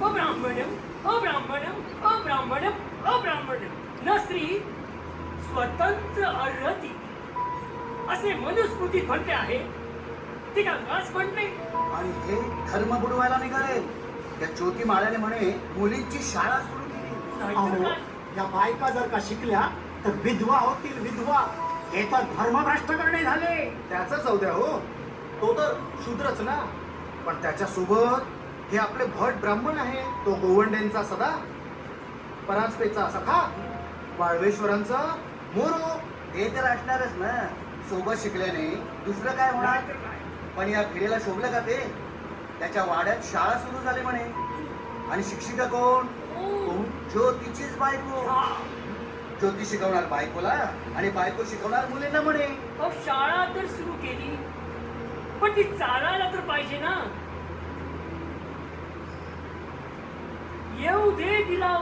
अब्राह्मणम अब्राह्मणम अब्राह्मणम अब्राह्मणम न स्त्री स्वतंत्र अर्हती असे मनुस्मृतीत म्हटले आहे. ते का वाच म्हणणे? आणि हे धर्म बुडवायला निघाले. त्या ज्योती माळ्याने म्हणे मुलींची शाळा सुरू केली. नाहीतर अहो, काय? या बायका जर का शिकल्या तर विधवा होतील विधवा. हे तर धर्मभ्रष्ट करणे झाले. त्याचा जाऊ द्या हो, तो तर शूद्रच ना. पण त्याच्या सोबत हे आपले भट ब्राह्मण आहे, तो गोवंड्यांचा सदा, परांजपेचा सखा, वाळवेश्वरांचा मोरो. ते तर असणारच ना. सोबत शिकल्याने दुसरं काय होणार? नाहीतर काय? पण या फिरेला शोभलं का ते? त्याच्या वाड्यात शाळा सुरू झाली म्हणे. आणि शिक्षिका कोण? ओ, ज्योतीचीच बायको. हा. ज्योती शिकवणार बायकोला आणि बायको शिकवणार मुलींना म्हणे. अहो, शाळा तर सुरू केली पण ती चालायला तर पाहिजे ना. येऊ दे तिला